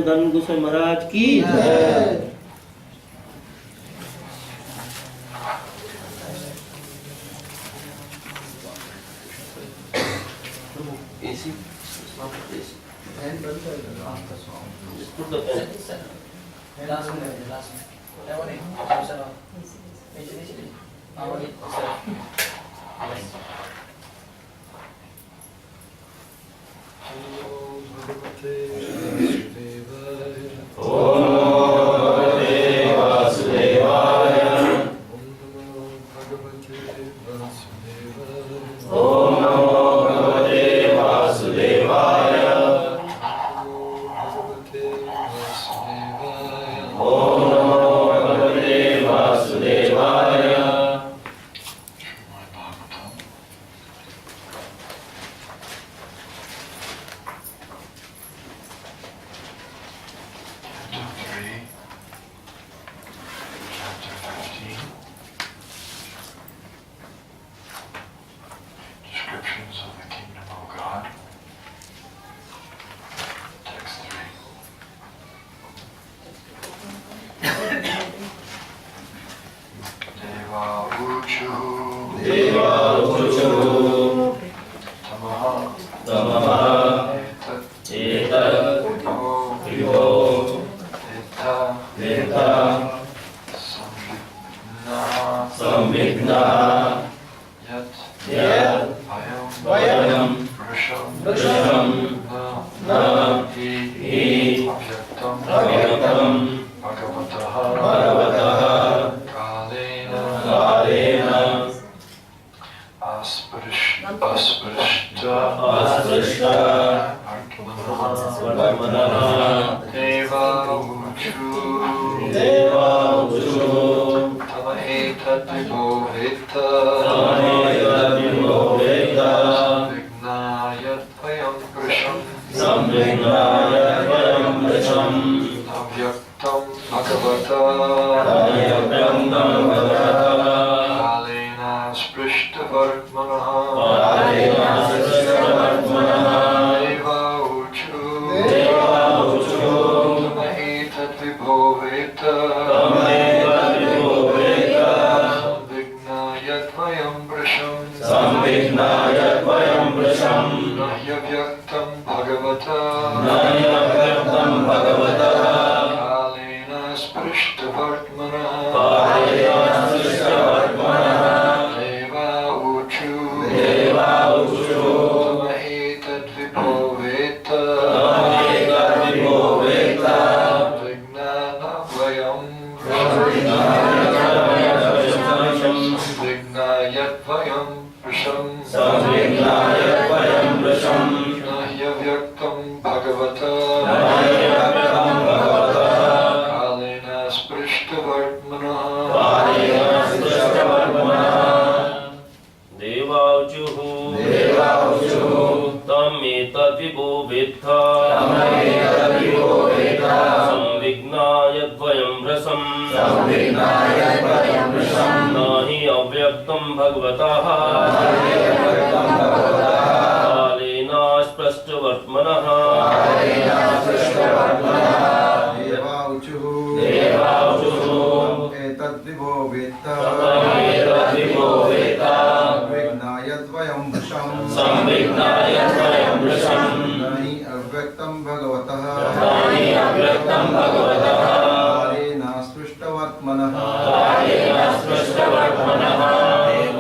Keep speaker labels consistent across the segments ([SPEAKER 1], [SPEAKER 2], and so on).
[SPEAKER 1] दानवीर गोस्वामी महाराज की जय।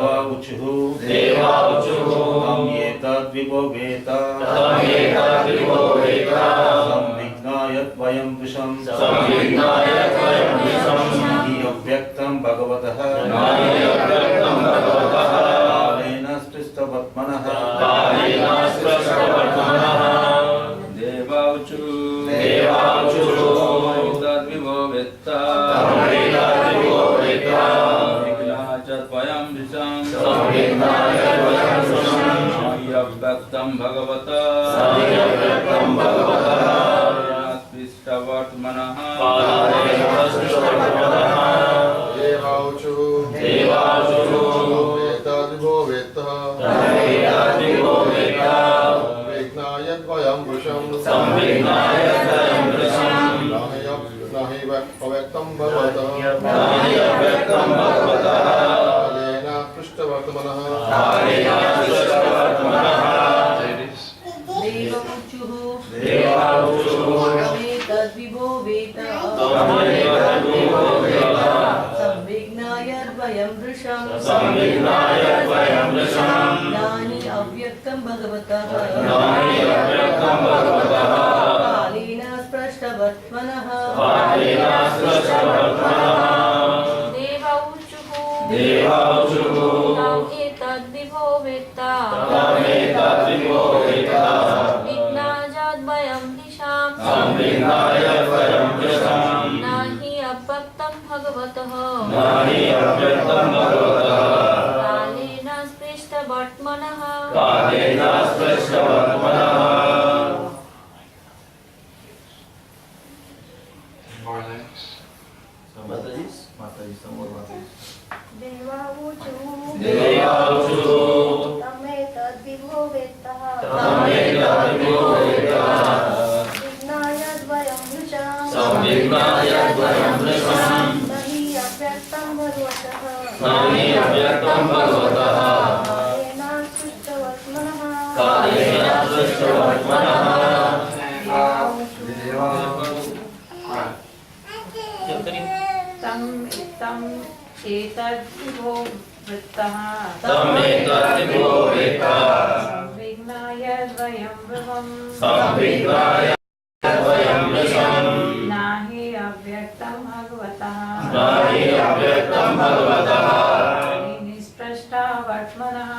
[SPEAKER 2] देवावुचुः
[SPEAKER 1] तं एतद्विभो वेद संविज्ञाय त्वयं वृषं हि अव्यक्तं भगवतः कालेन स्पृष्टवर्त्मनः
[SPEAKER 2] तद्विभो वेत्ता त्वयं विषं अव्यक्तं भगवता स्पृष्टवर्त्मनः
[SPEAKER 3] तद्विभो वेत्ता विज्ञाय त्वयं वृषं नहि अव्यक्तं भगवतः कालेन पृष्ठवर्तमनः
[SPEAKER 4] तद्विभो वेत्ता संविज्ञाय द्वयं वृषं नानि अव्यक्तं भगवतः कालेन स्पृष्टवर्त्मनः
[SPEAKER 5] देवाऊचुः एतद्विभो वेत्ता विज्ञायाद्वयं दिशां नहि अव्यक्तं भगवतः कालेन स्पृष्टवर्त्मनः
[SPEAKER 6] देवाऊचुः तमे तद्विभो वेत्ता विज्ञायाद्वयं वृषं नहि अव्यक्तं भगवतः कालेन
[SPEAKER 4] तं एतद्विभो वृत्तः संविज्ञाय द्वयं वृषं नाहि अव्यक्तं भगवतः निष्पृष्टावर्त्मनः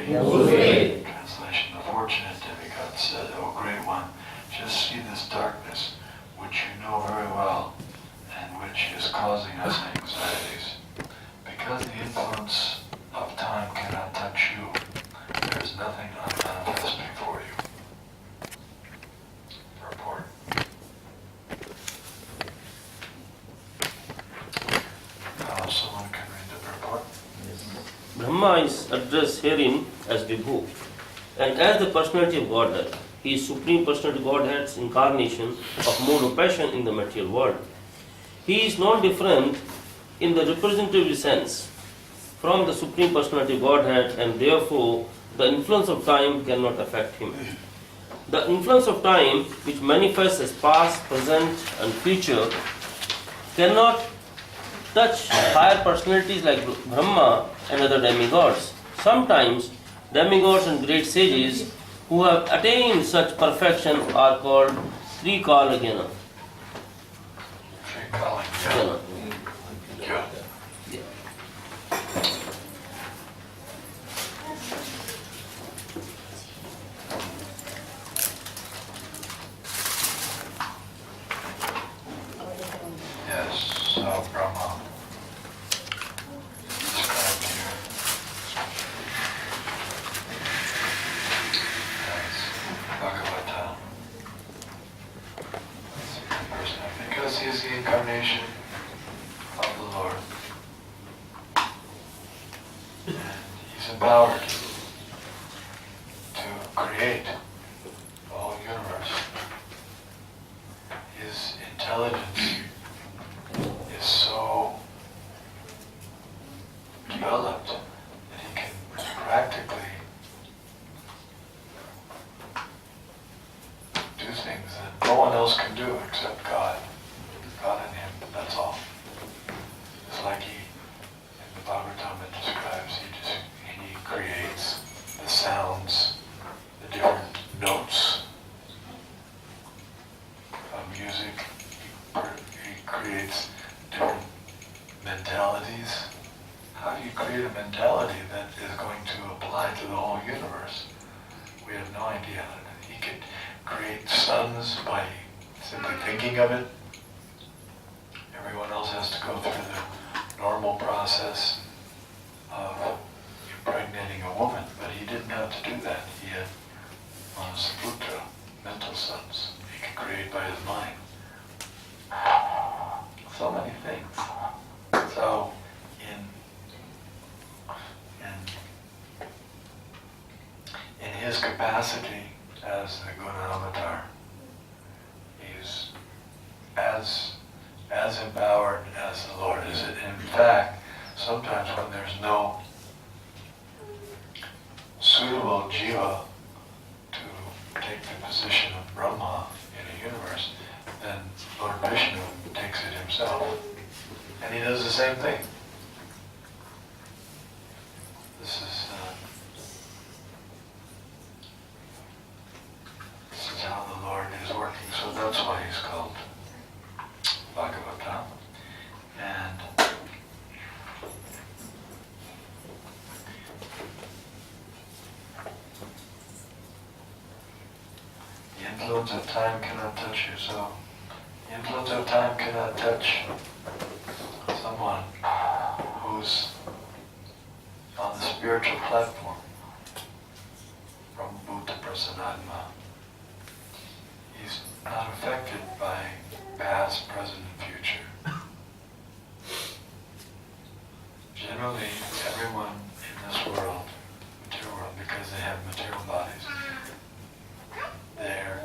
[SPEAKER 2] Whose way? Translation: the fortunate demigod said, "O great one, just see this darkness, which you know very well, and which is causing us anxieties. Because the influence of time cannot touch you, there is nothing unmanifest before you." Report. Someone can read the report.
[SPEAKER 1] Brahma is addressed herein as Vibhu, and as the personality of Godhead. He is Supreme Personality Godhead's incarnation of mode of passion in the material world. He is non-different in the representative sense from the Supreme Personality Godhead, and therefore the influence of time cannot affect him. The influence of time, which manifests as past, present and future, cannot touch higher personalities like Brahma and other demigods. Sometimes demigods and great sages who have attained such perfection are called Trikalagena.
[SPEAKER 2] empowered to create the whole universe. His intelligence is so developed that he can practically do things that no one else can do except God. God and him, that's all. It's like he, in the Bhagavatam it describes, he creates the sounds, the different notes of music. He creates different mentalities. How do you create a mentality that is going to apply to the whole universe? We have no idea. He could create suns by simply thinking of it. Everyone else has to go through the normal process of impregnating a woman, but he didn't have to do that. He had Manasaputra, mental suns, he could create by his mind. So many things. So, in his capacity as the Guna Avatar, he's as empowered as the Lord is. In fact, sometimes when there's no suitable jiva to take the position of Brahma in a universe, then Lord Vishnu takes it himself. And he does the same thing. This is how the Lord is working. So that's why he's called Bhagavatam. And the influence of time cannot touch you. So the influence of time cannot touch someone who's on the spiritual platform from Bhuta Prasanatma. He's not affected by past, present, and future. Generally, everyone in this world, material world, because they have material bodies, they're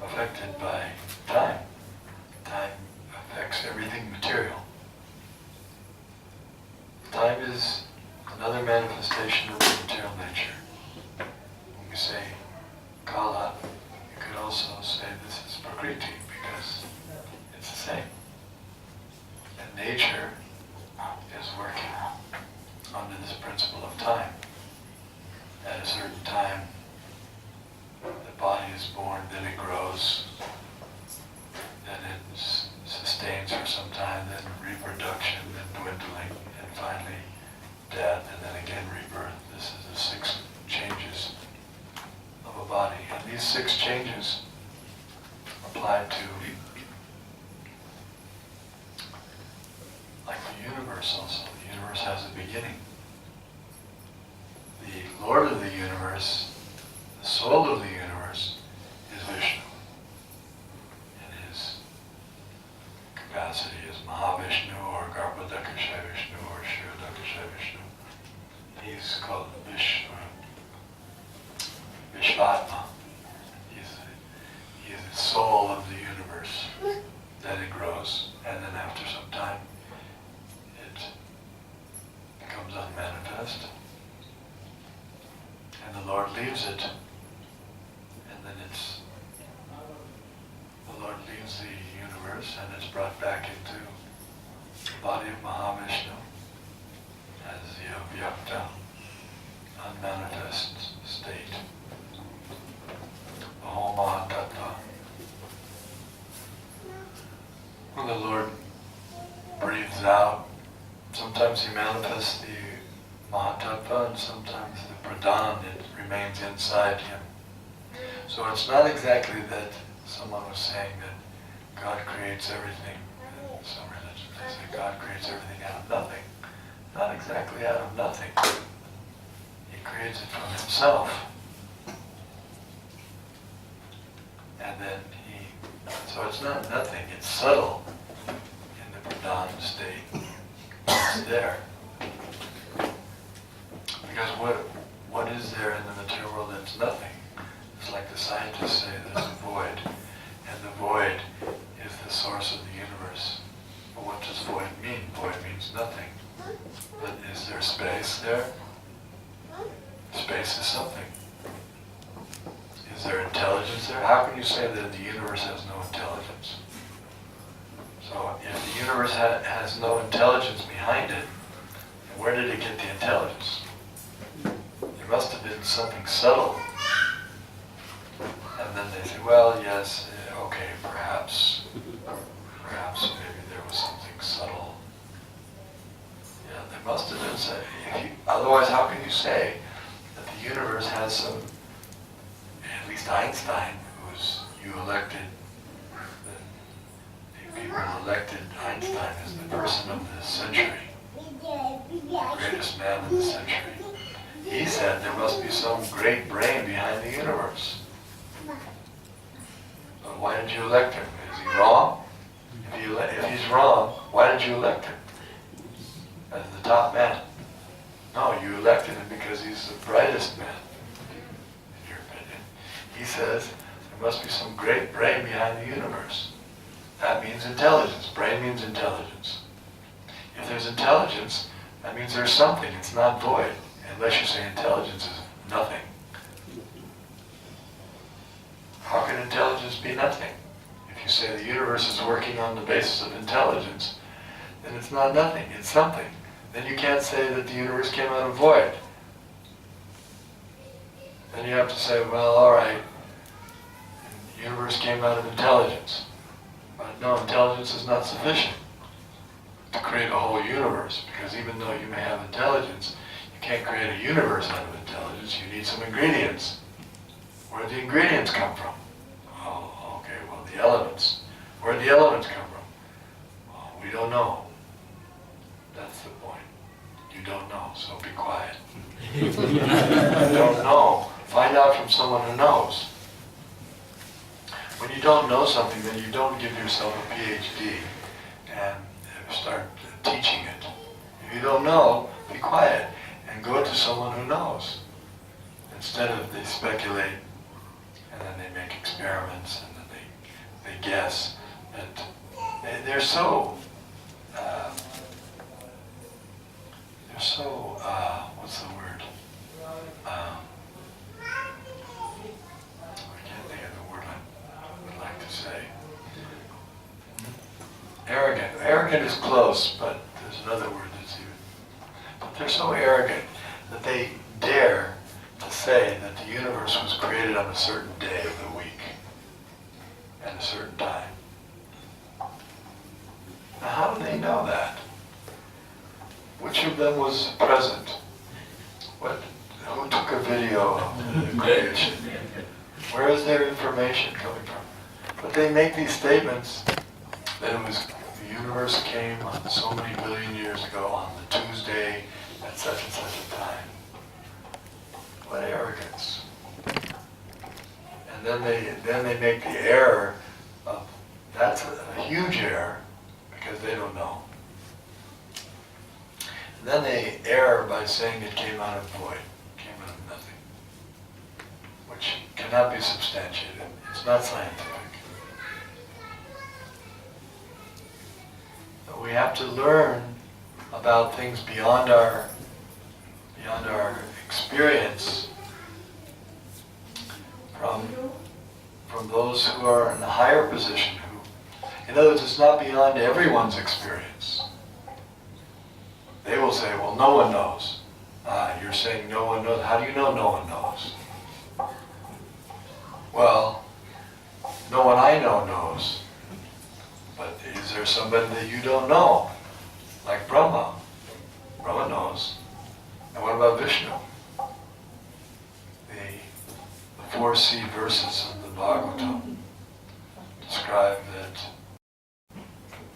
[SPEAKER 2] affected by time. Time affects everything material. Time is another manifestation of the material nature. When you say Kala, you could also say this is Prakriti because it's the same. And nature is working under this principle of time. At a certain time, the body is born, then it grows, then it sustains for some time, then reproduction, then dwindling, and finally death, and then again rebirth. This is the 6 changes of a body. And these 6 changes apply to, like the universe also. The universe has a beginning. The Lord of the universe, the soul of the universe, is Vishnu. In his capacity as Mahavishnu or Garbhodakashay Vishnu or Shirodakashay Vishnu. He's called Vishvatma. He's the soul of the universe. Then it grows, and then after some time, it becomes unmanifest. And the Lord leaves it, and then the Lord leaves the universe, and it's brought back into the body of Mahavishnu as the avyakta, unmanifest state. The whole Mahatattva. When the Lord breathes out, sometimes he manifests the Mahatattva, and sometimes the Pradhan, it remains inside him. So it's not exactly that someone was saying that God creates everything. In some religions they say God creates everything out of nothing. Not exactly out of nothing. He creates it from himself. And then so it's not nothing, it's subtle in the Pradhan state. It's there. Because what is there in the material world that's nothing? It's like the scientists say there's a void, and the void is the source of the universe. But what does void mean? Void means nothing. But is there space there? Space is something. Is there intelligence there? How can you say that the universe has no intelligence? So if the universe has no intelligence behind it, where did it get the intelligence? There must have been something subtle. And then they say, well, yes, okay, perhaps maybe there was something subtle. Yeah, there must have been something. Otherwise, how can you say that the universe has some, at least Einstein, you elected, the people elected Einstein as the person of the century, the greatest man of the century. He said there must be some great brain behind the universe. But why did you elect him? Is he wrong? If he's wrong, why did you elect him as the top man? No, you elected him because he's the brightest man, in your opinion. He says there must be some great brain behind the universe. That means intelligence. Brain means intelligence. If there's intelligence, that means there's something. It's not void. Unless you say intelligence is nothing. How can intelligence be nothing? If you say the universe is working on the basis of intelligence, then it's not nothing, it's something. Then you can't say that the universe came out of void. Then you have to say, well, all right, the universe came out of intelligence. But no, intelligence is not sufficient to create a whole universe, because even though you may have intelligence, you can't create a universe out of intelligence. You need some ingredients. Where do the ingredients come from? Oh, okay, well, the elements. Where do the elements come from? Well, we don't know. That's the point. You don't know, so be quiet. You don't know. Find out from someone who knows. When you don't know something, then you don't give yourself a PhD and start teaching it. If you don't know, be quiet and go to someone who knows. Instead of they speculate and then they make experiments and then they guess. And they're so what's the word? I can't think of the word I would like to say. Arrogant. Arrogant is close, but there's another word that's even. But they're so arrogant that they dare to say that the universe was created on a certain day of the week at a certain time. Now, how do they know that? Which of them was present? Who took a video of the creation? Where is their information coming from? But they make these statements that the universe came on so many billion years ago on the Tuesday at such and such a time. What arrogance. And then they make the error of, that's a huge error, because they don't know. And then they err by saying it came out of void, came out of nothing, which cannot be substantiated. It's not scientific. But we have to learn about things beyond our experience from those who are in a higher position. In other words, it's not beyond everyone's experience. They will say, well, no one knows. You're saying no one knows. How do you know no one knows? Well, no one I know knows. But is there somebody that you don't know? Like Brahma. Brahma knows. And what about Vishnu? The 4 C verses of the Bhagavatam describe that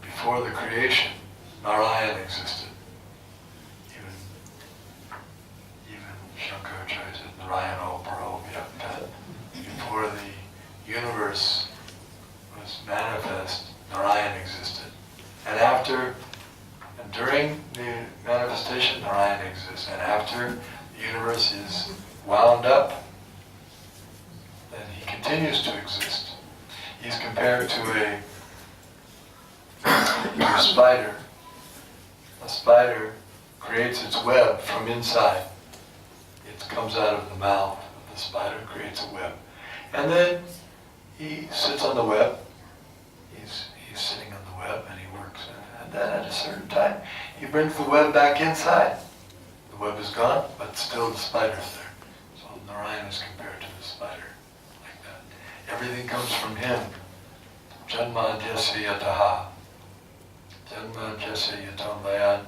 [SPEAKER 2] before the creation, Narayan existed. Even Shankaracharya said, Narayana Paro Vyakta. Before the universe was manifest, Narayan existed. And during the manifestation, Narayan exists. And after the universe is wound up, then he continues to exist. He's compared to a spider. A spider creates its web from inside. It comes out of the mouth of the spider, creates a web. And then he sits on the web. He's sitting on the web and he works. And then at a certain time, he brings the web back inside. The web is gone, but still the spider's there. So Narayana is compared to the spider, like that. Everything comes from him. Janma Jasya Yataha. Janma Jasya Yatam Vayan.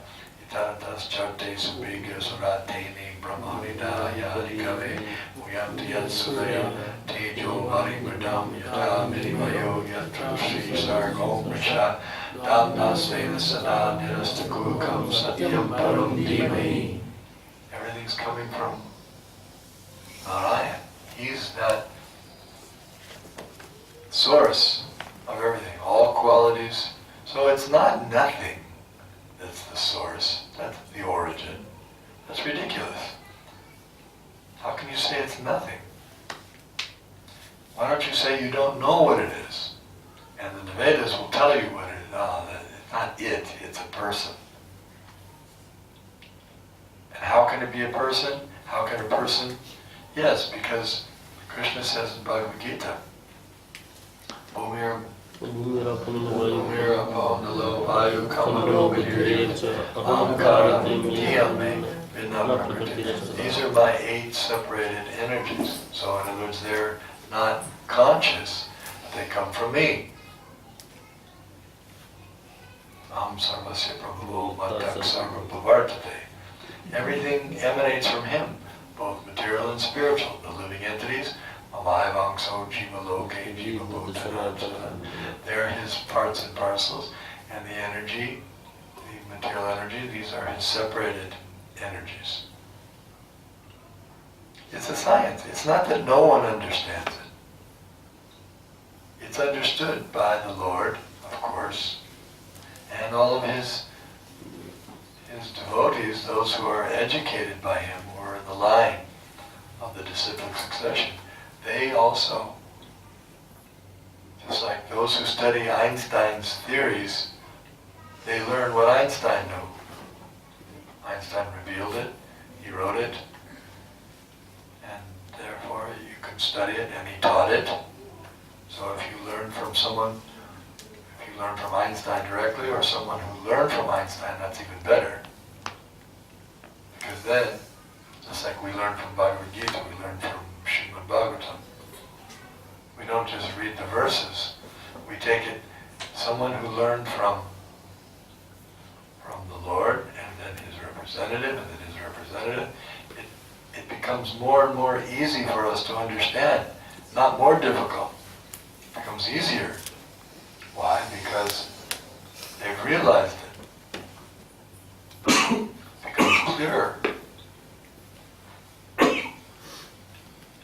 [SPEAKER 2] Itatas Charte Subhiga Surateni Brahmanida Yadikave Muyanti Yatsudaya Tejo Varimradam Yata Minimayo Yatra Sri Sargom Risha Damna Svena Sada Nirastakukam Satyam Param Dhimai. Everything's coming from Narayan. He's that source of everything, all qualities. So it's not nothing that's the source, that's the origin. That's ridiculous. How can you say it's nothing? Why don't you say you don't know what it is? And the Vedas will tell you what it is. No, it's not it, it's a person. And how can it be a person? How can a person? Yes, because Krishna says in Bhagavad Gita, Bhumir Apavnalo Vayu Kamaro Vidiri Ahamkara Dhyame Vinnaprakriti. These are my 8 separated energies. So in other words, they're not conscious, but they come from me. Aham Sarvasya Prabhuvo Matak Sarva Bhavartate. Everything emanates from him, both material and spiritual, the living entities. Amahivangso Jiva Loke Jiva Bhutana. They're his parts and parcels, and the energy, the material energy, these are his separated energies. It's a science. It's not that no one understands it. It's understood by the Lord, of course, and all of his devotees, those who are educated by him, who are in the line of the disciplic succession. They also, just like those who study Einstein's theories, they learn what Einstein knew. Einstein revealed it, he wrote it, and therefore you can study it, and he taught it. So if you learn from someone, if you learn from Einstein directly, or someone who learned from Einstein, that's even better. Because then, just like we learn from Bhagavad Gita, we learn from Srimad Bhagavatam. We don't just read the verses. We take it, someone who learned from the Lord, and then his representative, and then his representative. It becomes more and more easy for us to understand, not more difficult. It becomes easier. Why? Because they've realized it. It becomes clearer.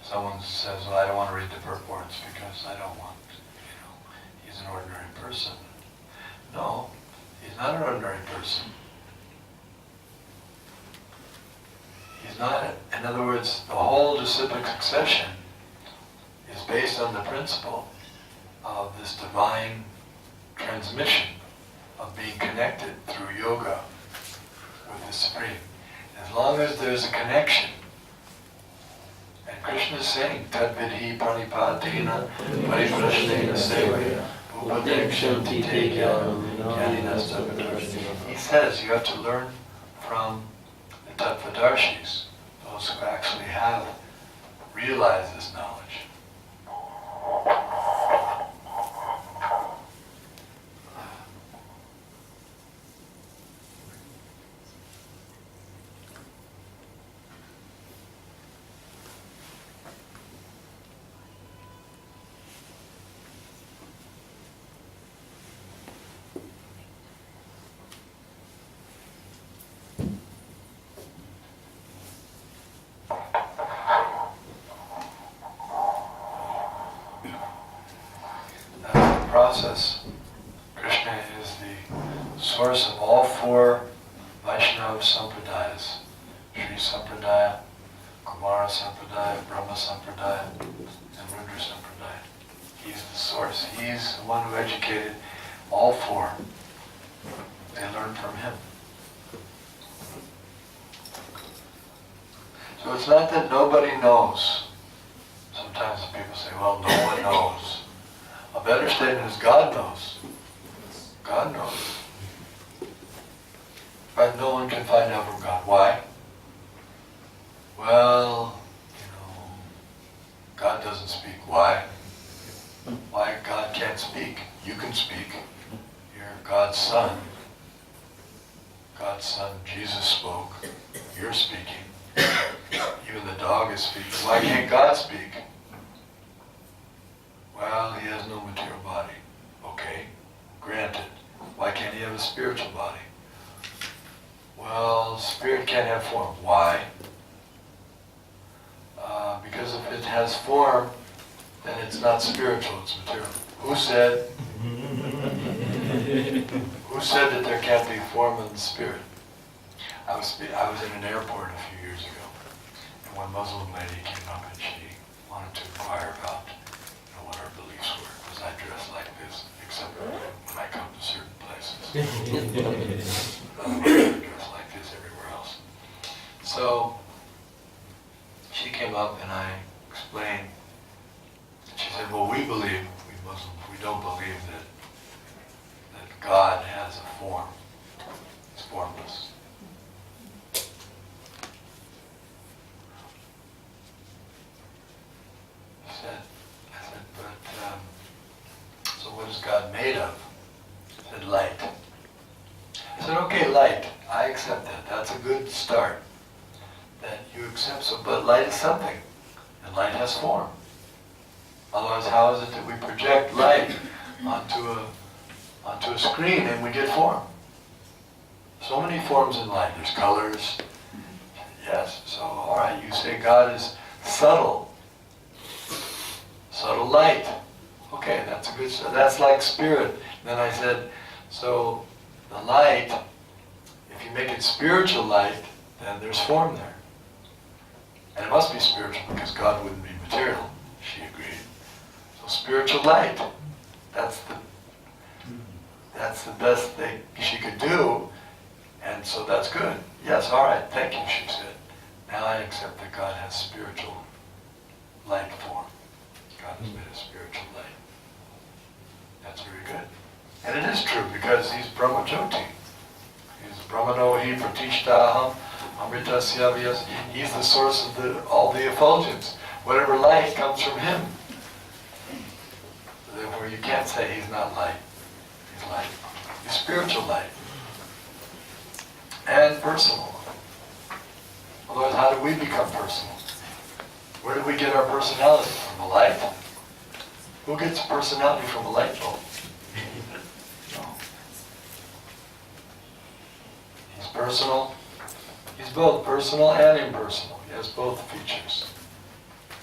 [SPEAKER 2] Someone says, well, I don't want to read the purports because I don't want, he's an ordinary person. No, he's not an ordinary person. He's not. In other words, the whole disciplic succession is based on the principle of this divine transmission of being connected through yoga with the Supreme. As long as there's a connection, and Krishna is saying, Tadvidhi Pranipatena Pariprashnena Sevaya Upadekshanti Te Jnanam Jnaninas Tattvadarshi. He says you have to learn from the Tattvadarshis, those who actually have realized this knowledge. Process. Krishna is the source of all 4 Vaishnava Sampradayas. Sri Sampradaya, Kumara Sampradaya, Brahma Sampradaya, and Rudra Sampradaya. He's the source. He's the one who educated all four. They learned from him. So it's not that nobody knows. Sometimes people say, well, no one knows. A better statement is God knows. God knows. But no one can find out from God. Why? Well, God doesn't speak. Why? Why God can't speak? You can speak. You're God's son. God's son, Jesus spoke. You're speaking. Even the dog is speaking. Why can't God speak? Well, he has no material body. Okay, granted. Why can't he have a spiritual body? Well, spirit can't have form. Why? Because if it has form, then it's not spiritual, it's material. Who said? Who said that there can't be form in the spirit? I was in an airport a few years ago, and one Muslim lady came up and she wanted to inquire about what our beliefs were, because I dress like this, except when I come to certain places. I dress like this everywhere else. So she came up and I explained, and she said, well, we Muslims, we don't believe that God has a form. It's formless. I said, but, so what is God made of? She said, light. I said, okay, light. I accept that. That's a good start. That you accept, so, but light is something. And light has form. Otherwise, how is it that we project light onto a screen and we get form? So many forms in light. There's colors. Yes, so all right, you say God is subtle. Subtle light. Okay, that's a good start. That's like spirit. Then I said, so the light, if you make it spiritual light, then there's form there. And it must be spiritual because God wouldn't be material. She agreed. So spiritual light, that's the best thing she could do, and so that's good. Yes, all right, thank you, she said. Now I accept that God has spiritual light form. God has made a spiritual light. That's very good. And it is true because he's Brahma Jyoti. He's Brahmano hi pratishtaham amritasya vyas. He's the source of all the effulgence. Whatever light comes from him. Therefore you can't say he's not light. He's light. He's spiritual light. And personal. Otherwise, how do we become personal? Where do we get our personality? From a light? Who gets personality from a light bulb? No. He's personal. He's both personal and impersonal. He has both features.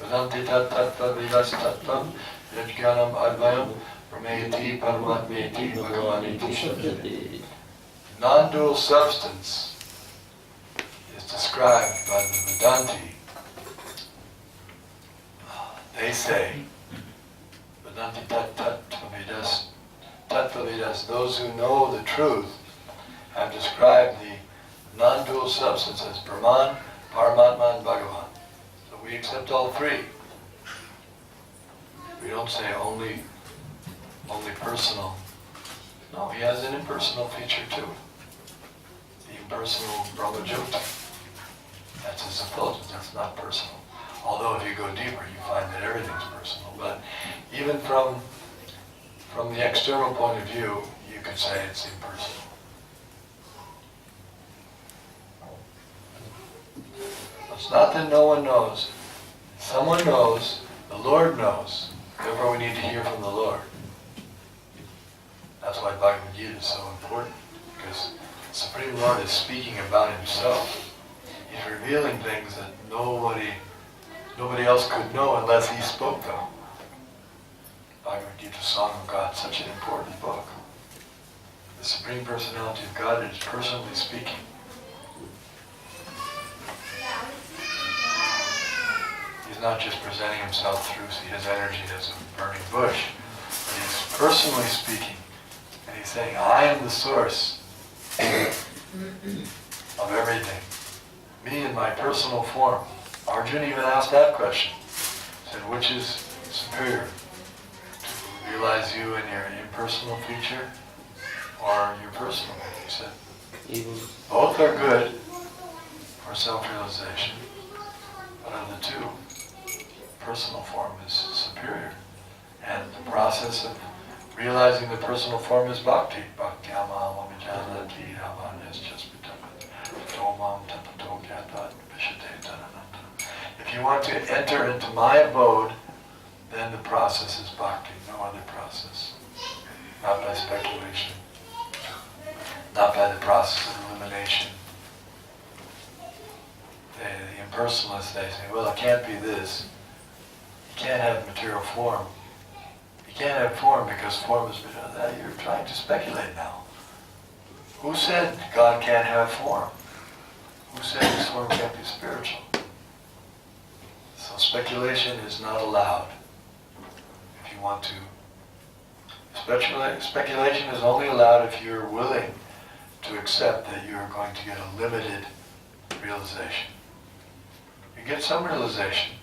[SPEAKER 2] Vedanti tat tattva vidas tattvam yajganam advayam rameyati paramatmeti bhagavaniti shabdati. Non-dual substance is described by the Vedanti. They say, Vedanti tattva vidas, those who know the truth have described the non-dual substance as Brahman, Paramatma, and Bhagavan. So we accept all three. We don't say only personal. No, he has an impersonal feature too. The impersonal Brahma Jyoti. That's his effulgence, that's not personal. Although if you go deeper, you find that everything's personal. But even from the external point of view, you could say it's impersonal. It's not that no one knows. Someone knows, the Lord knows. Therefore we need to hear from the Lord. That's why Bhagavad Gita is so important, because the Supreme Lord is speaking about himself. He's revealing things that nobody else could know unless he spoke them. Bhagavad Gita, Song of God, such an important book. The Supreme Personality of God is personally speaking. not just presenting himself through his energy as a burning bush, but he's personally speaking. And he's saying, I am the source of everything. Me in my personal form. Arjuna even asked that question. He said, which is superior? To realize you in your impersonal feature or your personal? He said, both are good for self-realization, but of the two, personal form is superior. And the process of realizing the personal form is bhakti. If you want to enter into my abode, then the process is bhakti, no other process. Not by speculation, not by the process of elimination. The impersonalists, they say, well, it can't be this. You can't have material form. You can't have form because form is... You're trying to speculate now. Who said God can't have form? Who said this form can't be spiritual? So speculation is not allowed. If you want to... Speculation is only allowed if you're willing to accept that you're going to get a limited realization. You get some realization.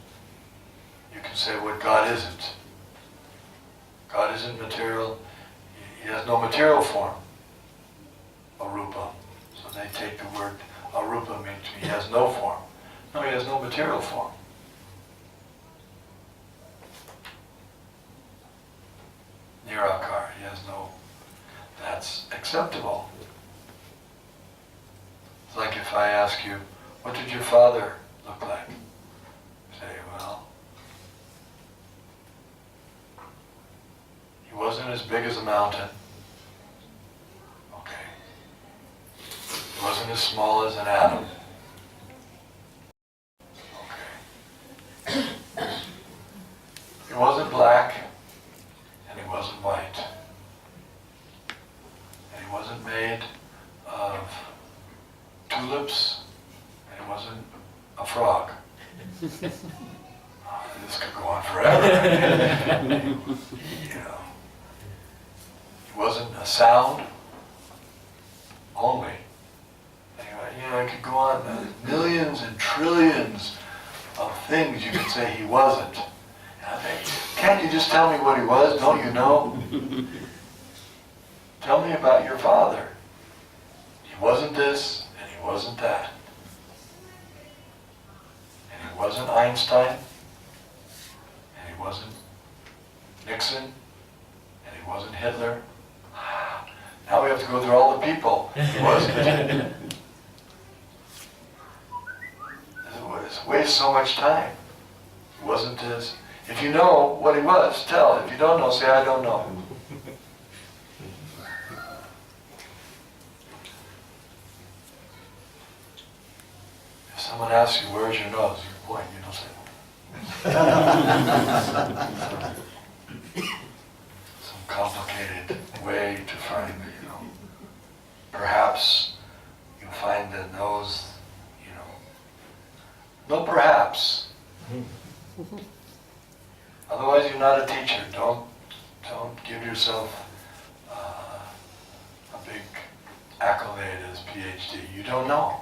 [SPEAKER 2] You can say what God isn't. God isn't material. He has no material form. Arupa. So they take the word arupa means he has no form. No, he has no material form. Nirakar, he has no... That's acceptable. It's like if I ask you, what did your father look like? You say, well, he wasn't as big as a mountain. Okay. He wasn't as small as an atom. Okay. He wasn't black, and he wasn't white. And he wasn't made of tulips, and he wasn't a frog. This could go on forever. You know. It wasn't a sound only. Anyway, I could go on. Millions and trillions of things you could say he wasn't. And I think, can't you just tell me what he was? Don't you know? Tell me about your father. He wasn't this, and he wasn't that. And he wasn't Einstein, and he wasn't Nixon, and he wasn't Hitler. Now we have to go through all the people he wasn't. It wastes so much time. He wasn't this. If you know what he was, tell. If you don't know, say, I don't know. If someone asks you, where's your nose? You point, you don't say. Some complicated way to find it, Perhaps you'll find the nose, No perhaps. Otherwise you're not a teacher. Don't give yourself a big accolade as PhD. You don't know.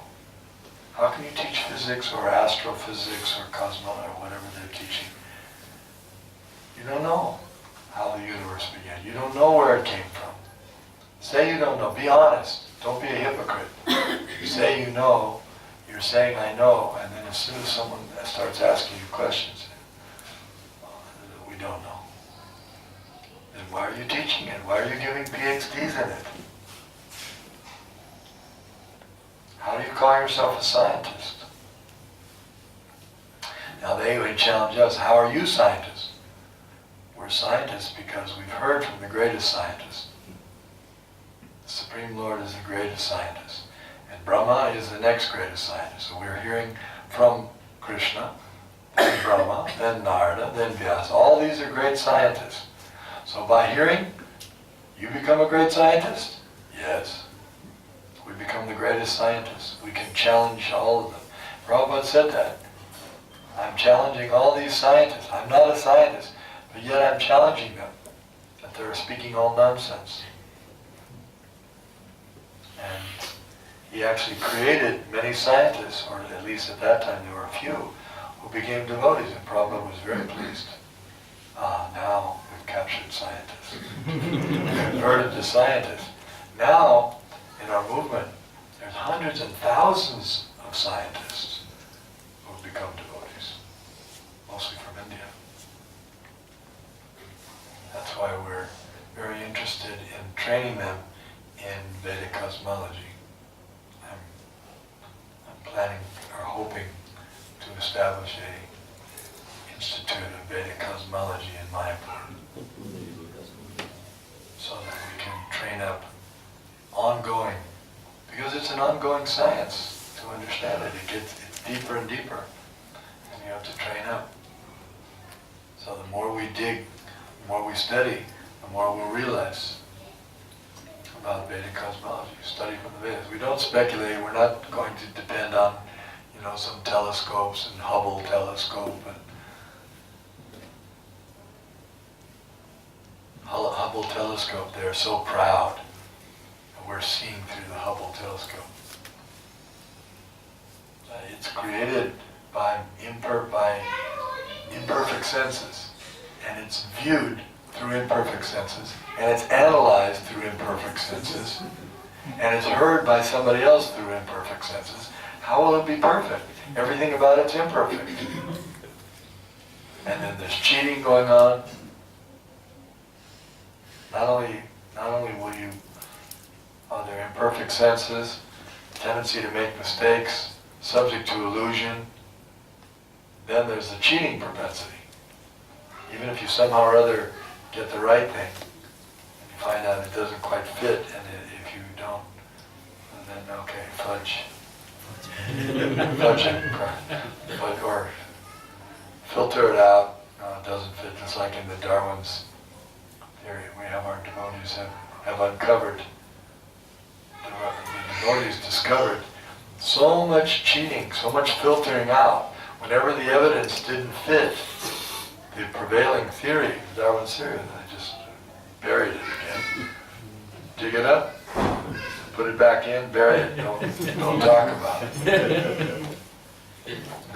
[SPEAKER 2] How can you teach physics or astrophysics or cosmos or whatever they're teaching? You don't know how the universe began. You don't know where it came from. Say you don't know. Be honest. Don't be a hypocrite. You say you know, you're saying I know, and then as soon as someone starts asking you questions, we don't know. Then why are you teaching it? Why are you giving PhDs in it? How do you call yourself a scientist? Now they would challenge us, how are you scientists? We're scientists because we've heard from the greatest scientist. The Supreme Lord is the greatest scientist. And Brahma is the next greatest scientist. So we're hearing from Krishna, then Brahma, then Narada, then Vyasa. All these are great scientists. So by hearing, you become a great scientist? Yes. We become the greatest scientists. We can challenge all of them. Prabhupada said that. I'm challenging all these scientists. I'm not a scientist, but yet I'm challenging them that they're speaking all nonsense. And he actually created many scientists, or at least at that time there were a few, who became devotees, and Prabhupada was very pleased. Now we've captured scientists. We've converted to scientists. Now, in our movement, there's hundreds and thousands of scientists who have become devotees, mostly from India. That's why we're very interested in training them in Vedic cosmology. I'm planning or hoping to establish a institute of Vedic cosmology in Mayapur, so that we can train up ongoing, because it's an ongoing science to understand it. It's deeper and deeper, and you have to train up. So the more we dig, the more we study, the more we'll realize about Vedic cosmology. Study from the Vedas. We don't speculate. We're not going to depend on, some telescopes and Hubble telescope and Hubble telescope. They're so proud. We're seeing through the Hubble telescope. It's created by imperfect senses, and it's viewed through imperfect senses, and it's analyzed through imperfect senses, and it's heard by somebody else through imperfect senses. How will it be perfect? Everything about it's imperfect. And then there's cheating going on. Not only are there imperfect senses, tendency to make mistakes, subject to illusion, then there's the cheating propensity. Even if you somehow or other get the right thing, and you find out it doesn't quite fit, and if you don't, then okay, fudge it, or filter it out. No, it doesn't fit. Just like in the Darwin's theory, we have our devotees have uncovered. The devotees discovered so much cheating, so much filtering out. Whenever the evidence didn't fit the prevailing theory, Darwin's theory, they just buried it again. Dig it up, put it back in, bury it, don't talk about it.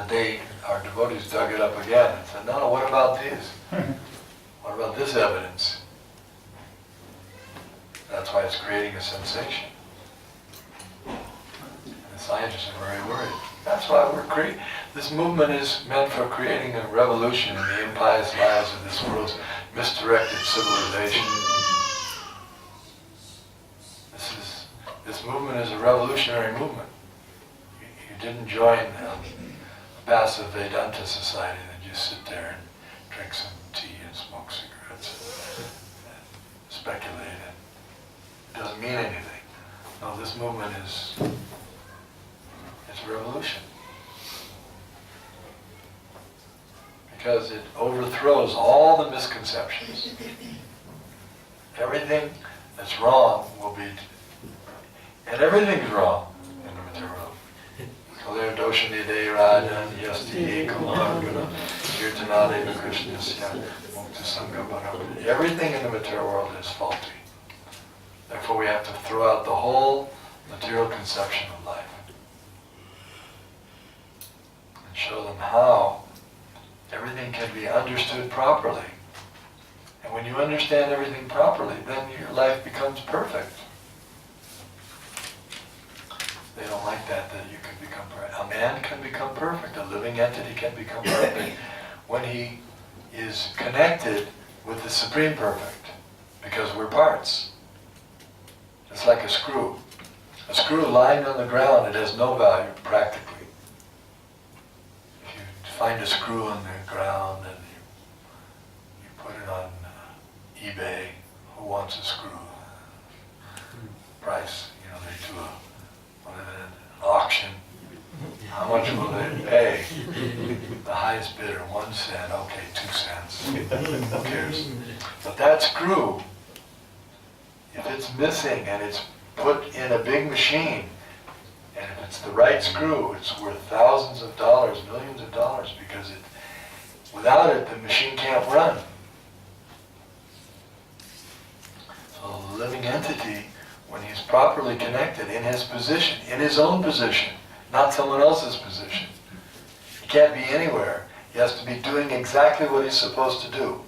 [SPEAKER 2] The our devotees dug it up again and said, no, what about these? What about this evidence? That's why it's creating a sensation. And the scientists are very worried. That's why this movement is meant for creating a revolution in the impious lives of this world's misdirected civilization. This movement is a revolutionary movement. You didn't join a passive Vedanta society that just sit there and drink some tea and smoke cigarettes and speculate. It doesn't mean anything. No, this movement it's a revolution. Because it overthrows all the misconceptions. Everything that's wrong will be, and everything's wrong in the material world. Kalir doshani de rajan yasti ekam kirtanade krishnasya mukta sangha bhagavati. Everything in the material world is faulty. Therefore we have to throw out the whole material conception of life and show them how everything can be understood properly. And when you understand everything properly, then your life becomes perfect. They don't like that you can become perfect. A man can become perfect. A living entity can become perfect when he is connected with the Supreme Perfect, because we're parts. It's like a screw. A screw lying on the ground, it has no value practically. If you find a screw on the ground and you put it on eBay, who wants a screw? Price, they do an auction. How much will they pay? The highest bidder, 1 cent, okay, 2 cents. Who cares? But that screw, if it's missing and it's put in a big machine, and if it's the right screw, it's worth thousands of dollars, millions of dollars, because without it, the machine can't run. So the living entity, when he's properly connected in his position, in his own position, not someone else's position, he can't be anywhere. He has to be doing exactly what he's supposed to do.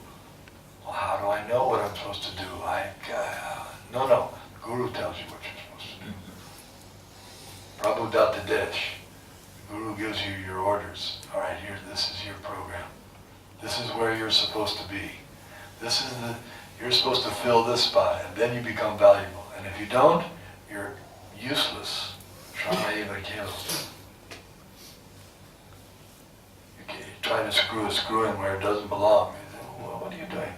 [SPEAKER 2] Well, how do I know what I'm supposed to do? No. The Guru tells you what you're supposed to do. Prabhu Datta Desh. The Guru gives you your orders. All right, here, this is your program. This is where you're supposed to be. You're supposed to fill this spot, and then you become valuable. And if you don't, you're useless. Shramayeva Kela. You try to screw a screw in where it doesn't belong. You say, well, what are you doing?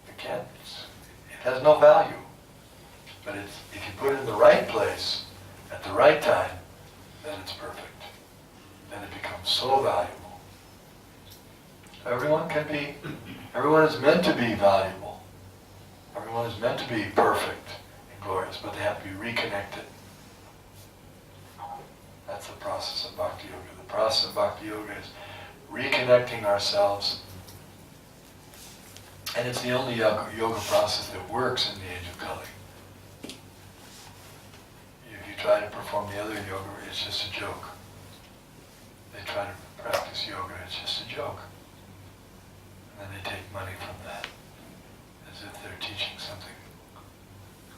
[SPEAKER 2] You can't. It has no value. But if you put it in the right place, at the right time, then it's perfect. Then it becomes so valuable. Everyone is meant to be valuable. Everyone is meant to be perfect and glorious, but they have to be reconnected. That's the process of Bhakti Yoga. The process of Bhakti Yoga is reconnecting ourselves. And it's the only yoga process that works in the age of Kali. If you try to perform the other yoga, it's just a joke. They try to practice yoga, it's just a joke. And then they take money from that, as if they're teaching something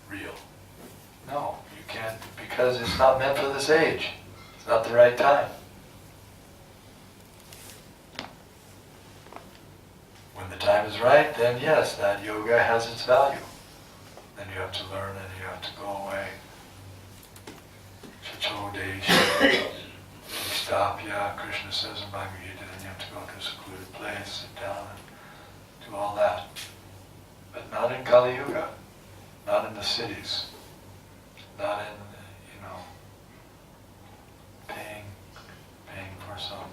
[SPEAKER 2] real. No, you can't, because it's not meant for this age. It's not the right time. When the time is right, then yes, that yoga has its value. Then you have to learn and you have to go away. Chachodesh, Stapya, Krishna says in Bhagavad Gita, then you have to go to a secluded place, sit down and do all that. But not in Kali Yuga, not in the cities, not in, paying for some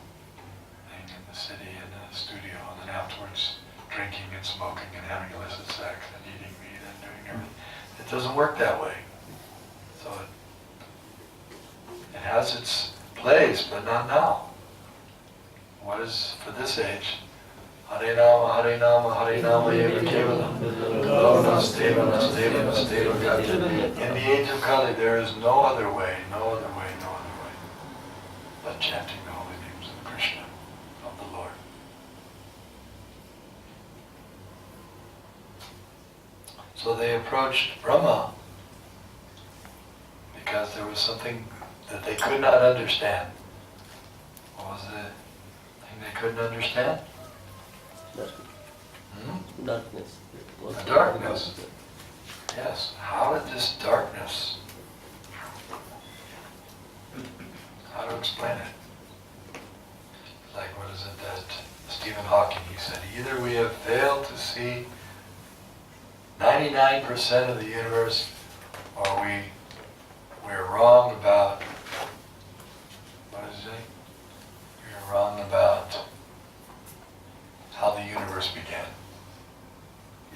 [SPEAKER 2] thing in the city, in the studio, and then afterwards drinking and smoking and having illicit sex and eating meat and doing everything. It doesn't work that way. So it has its place, but not now. What is for this age? Hare Nama, Hare Nama, Hare Nama, Eva Kevalam. Nasteva, Nasteva, Nasteva, Gata. In the age of Kali, there is no other way, no other way, no other way, but chanting the holy names of Krishna, of the Lord. So they approached Brahma because there was something that they could not understand. What was the thing they couldn't understand?
[SPEAKER 1] Darkness.
[SPEAKER 2] The darkness. Yes. How did this darkness, how to explain it? Like, what is it that Stephen Hawking, he said, either we have failed to see 99% of the universe, or we're wrong about, what is it? We're wrong about how the universe began.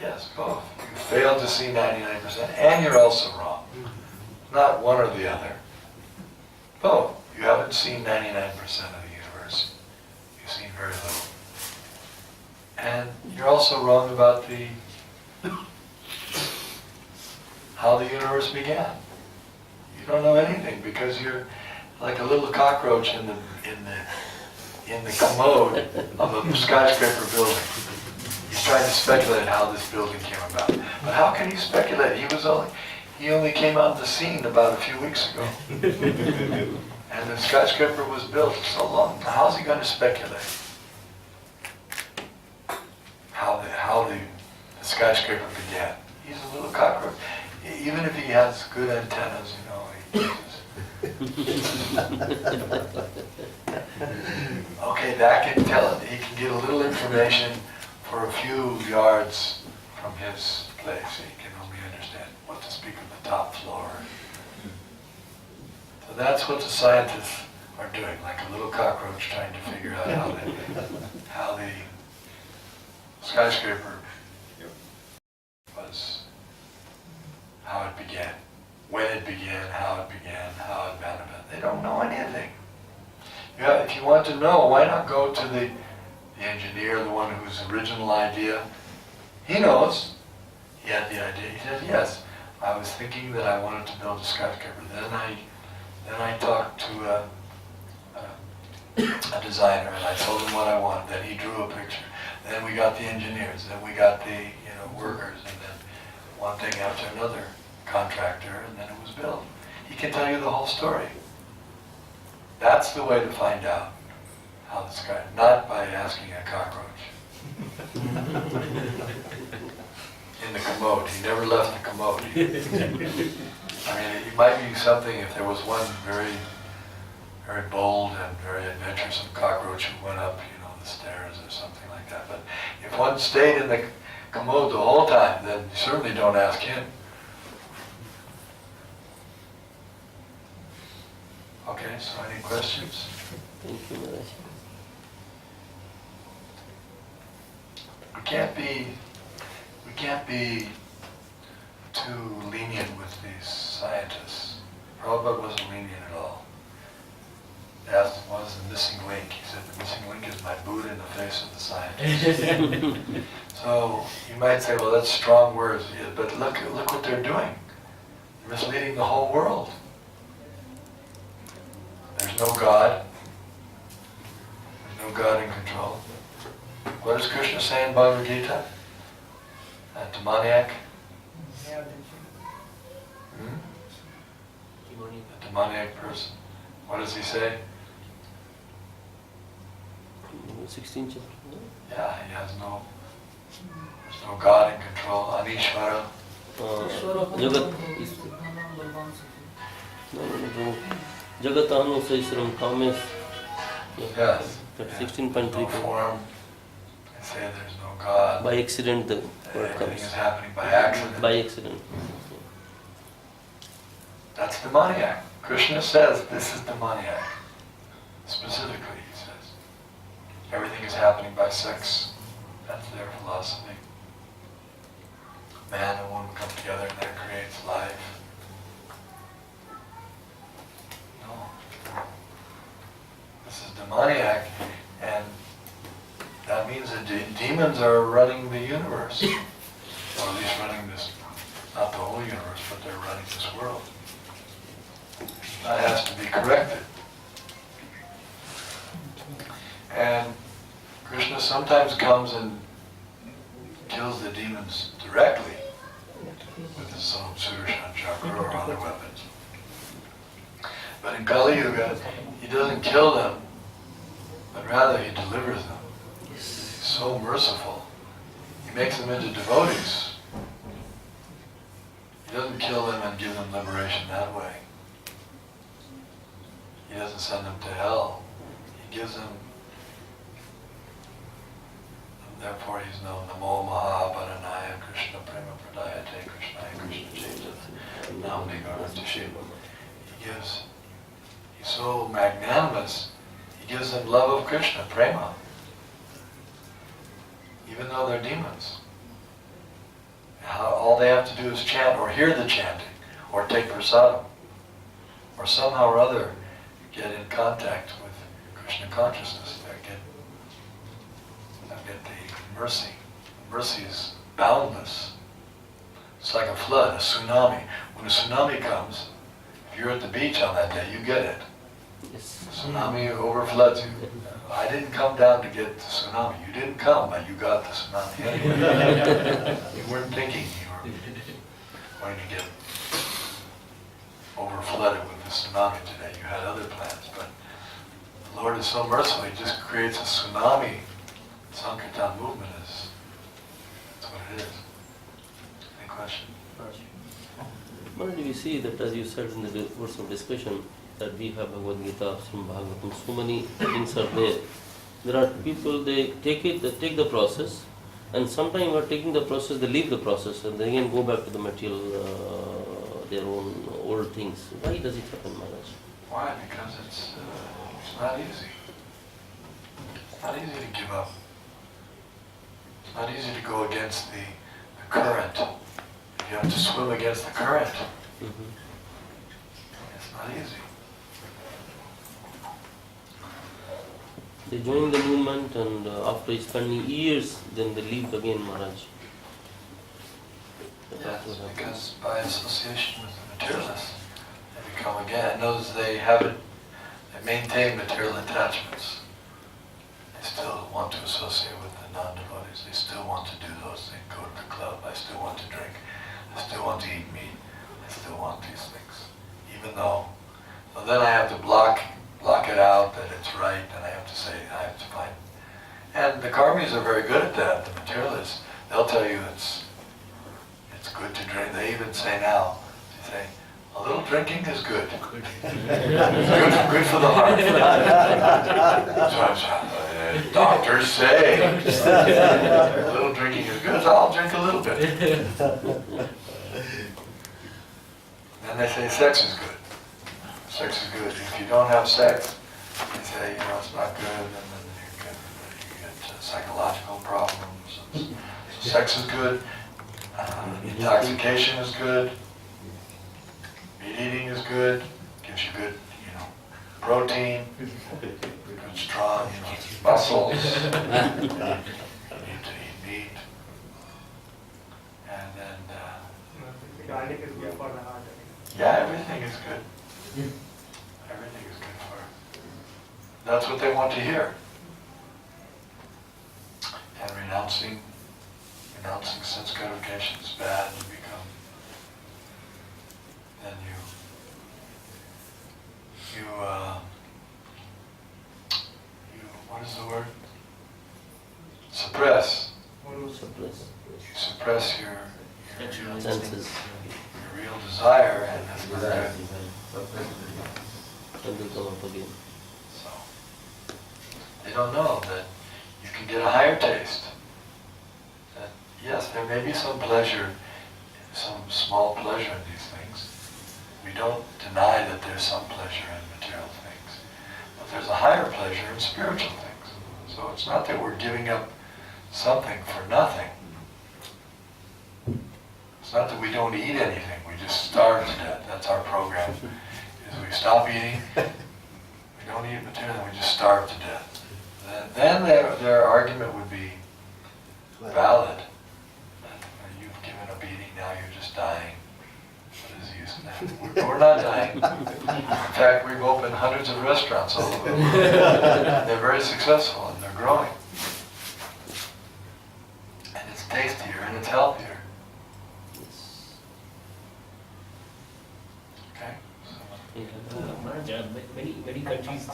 [SPEAKER 2] Yes, both. You failed to see 99%, and you're also wrong. Not one or the other. Both. You haven't seen 99% of the universe. You've seen very little. And you're also wrong about how the universe began. You don't know anything because you're like a little cockroach in the commode of a skyscraper building. He's trying to speculate how this building came about. But how can he speculate? He only came on the scene about a few weeks ago. And the skyscraper was built so long. How's he going to speculate? How the skyscraper began. He's a little cockroach. Even if he has good antennas, okay, that can tell him. He can get a little information for a few yards from his place. He can only understand what to speak of the top floor. So that's what the scientists are doing, like a little cockroach trying to figure out how the skyscraper was, how it began, when it began, how it manifested. They don't know anything. Yeah, if you want to know, why not go to the engineer, the one whose original idea? He knows. He had the idea. He said, yes, I was thinking that I wanted to build a skyscraper. Then I talked to a designer, and I told him what I wanted. Then he drew a picture. Then we got the engineers. Then we got the workers, and then one thing after another, contractor, and then it was built. He can tell you the whole story. That's the way to find out how the sky, not by asking a cockroach. In the commode. He never left the commode. I mean, it might be something if there was one very, very bold and very adventuresome cockroach who went up, the stairs or something like that. But if one stayed in the commode the whole time, then you certainly don't ask him. Okay, so any questions?
[SPEAKER 1] Thank you, Maharaj.
[SPEAKER 2] We can't be too lenient with these scientists. Prabhupada wasn't lenient at all. He asked him, what is the missing link? He said, the missing link is my Buddha in the face of the scientists. So you might say, well, that's strong words, yeah, but look what they're doing. They're misleading the whole world. There's no God. There's no God in control. What does Krishna say in Bhagavad Gita? A demoniac? A demoniac person. What does he say?
[SPEAKER 1] 16th chapter.
[SPEAKER 2] Yeah, there's no God in control. Anishvara.
[SPEAKER 1] Jagat. No. Jagatanu Saisram Kames.
[SPEAKER 2] Yes.
[SPEAKER 1] That's
[SPEAKER 2] Yeah.
[SPEAKER 1] 16.3.
[SPEAKER 2] No form. They say there's no God.
[SPEAKER 1] By accident the word
[SPEAKER 2] Everything
[SPEAKER 1] comes.
[SPEAKER 2] is happening by accident.
[SPEAKER 1] By accident.
[SPEAKER 2] That's demoniac. Krishna says this is demoniac. Specifically, he says. Everything is happening by sex. That's their philosophy. Man and woman come together and that creates life. No. This is demoniac, and that means that demons are running the universe. Or at least running this, not the whole universe, but they're running this world. That has to be corrected. And Krishna sometimes comes and kills the demons directly with his own Sudarshan chakra or other weapons. But in Kali Yuga, he doesn't kill them, but rather he delivers them. He's so merciful. He makes them into devotees. He doesn't kill them and give them liberation that way. He doesn't send them to hell. He gives them, therefore he's known Namo Mahabharanaya Krishna Prema Pradayate Krishnaya Krishna Chaitanya Namni Garanta Shiva. He's so magnanimous, he gives them love of Krishna, prema. Even though they're demons. All they have to do is chant or hear the chanting or take prasadam or somehow or other get in contact with Krishna consciousness. They'll get the mercy. Mercy is boundless. It's like a flood, a tsunami. When a tsunami comes, if you're at the beach on that day, you get it.
[SPEAKER 1] Yes.
[SPEAKER 2] The tsunami overfloods you. I didn't come down to get the tsunami. You didn't come, but you got the tsunami anyway. You weren't thinking you were going to get overflooded with the tsunami today. You had other plans, but the Lord is so merciful, He just creates a tsunami. Sankirtan movement is, that's what it is. Any question?
[SPEAKER 1] Maharaj, we see that, as you said in the course of discussion, that we have Bhagavad Gita, Srimad Bhagavatam, so many things are there. There are people, they take the process, and sometimes while taking the process, they leave the process, and they again go back to the material, their own old things. Why does it happen, Maharaj?
[SPEAKER 2] Why? Because it's not easy. It's not easy to give up. It's not easy to go against the current. You have to swim against the current.
[SPEAKER 1] Mm-hmm.
[SPEAKER 2] It's not easy.
[SPEAKER 1] They join the movement and after spending years, then they leave again, Maharaj.
[SPEAKER 2] Yes, because by association with the materialists, they become again, those they maintain material attachments. They still want to associate with the non-devotees. They still want to do those things, go to the club. I still want to drink. I still want to eat meat. I still want these things. Even though, so then I have to block it out that it's right, and I have to say, I have to find. And the karmis are very good at that, the materialists. They'll tell you it's good to drink. They even say now, they say, a little drinking is good. good for the heart. Doctors say, a little drinking is good, so I'll drink a little bit. Then they say sex is good. Sex is good. If you don't have sex, they say, it's not good, and then you get psychological problems. So sex is good. Intoxication is good. Meat eating is good. Gives you good, protein. Good strong, muscles. You need to eat meat. And then, yeah, everything is good. Everything is good for her. That's what they want to hear. And renouncing sense gratification is bad. You become, then you what is the word? Suppress. You suppress your
[SPEAKER 1] senses.
[SPEAKER 2] Your real desire, and that's not good.
[SPEAKER 1] And they come up again.
[SPEAKER 2] So they don't know that you can get a higher taste. That yes, there may be some pleasure, some small pleasure in these things. We don't deny that there's some pleasure in material things, but there's a higher pleasure in spiritual things. So it's not that we're giving up something for nothing. It's not that we don't eat anything, we just starve to death. That's our program. Is we stop eating, we don't eat material, and we just starve to death. Then their argument would be valid. You've given a beating, now you're just dying. What is the use of that? We're not dying. In fact, we've opened hundreds of restaurants all over the world. They're very successful and they're growing. And it's tastier and it's healthier. Okay?
[SPEAKER 7] Maharaj, many countries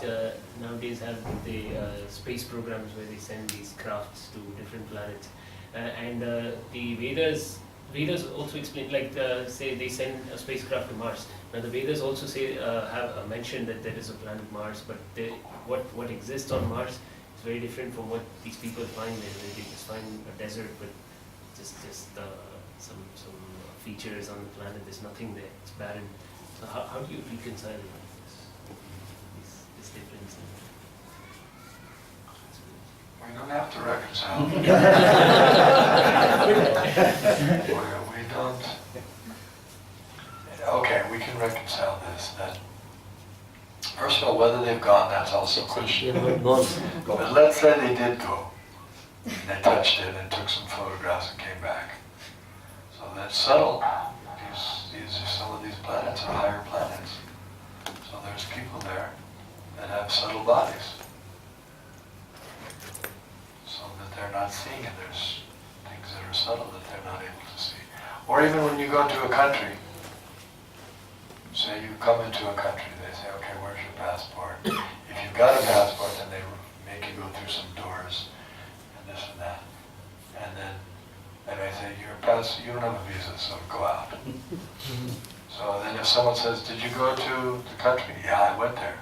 [SPEAKER 7] nowadays have the space programs where they send these crafts to different planets, and the Vedas also explain, like say they send a spacecraft to Mars. Now the Vedas also say have mentioned that there is a planet Mars, but what exists on Mars is very different from what these people find there. They just find a desert with just some features on the planet. There's nothing there. It's barren. So how do you reconcile this difference?
[SPEAKER 2] We don't have to reconcile. we don't. Okay, we can reconcile this. That first of all, whether they've gone, that's also a question. But let's say they did go. They touched it and took some photographs and came back. So that's subtle. Some of these planets are higher planets. So there's people there that have subtle bodies. So that they're not seeing it. There's things that are subtle that they're not able to see. Or even when you go to a country, say you come into a country, they say, okay, where's your passport? If you've got a passport, then they make you go through some doors and this and that. And then they may say, you don't have a visa, so go out. So then if someone says, did you go to the country? Yeah, I went there.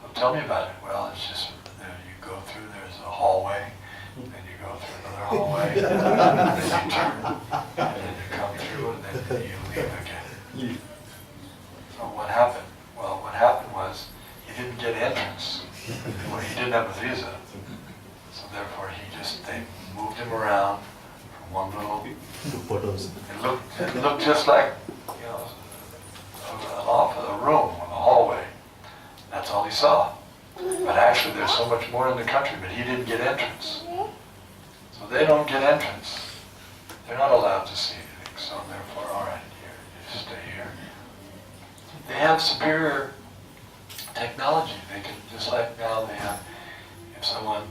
[SPEAKER 2] Well, tell me about it. Well, it's just, you go through, there's a hallway, then you go through another hallway, and then you turn, and then you come through, and then you leave again. So what happened? Well, what happened was, he didn't get entrance. Well, he didn't have a visa. So therefore, they moved him around from one little...
[SPEAKER 3] Photos.
[SPEAKER 2] It looked just like, a room, a hallway. That's all he saw. But actually there's so much more in the country, but he didn't get entrance. So they don't get entrance. They're not allowed to see anything, so therefore, all right, you stay here. They have superior technology. They can, just like now they have, if someone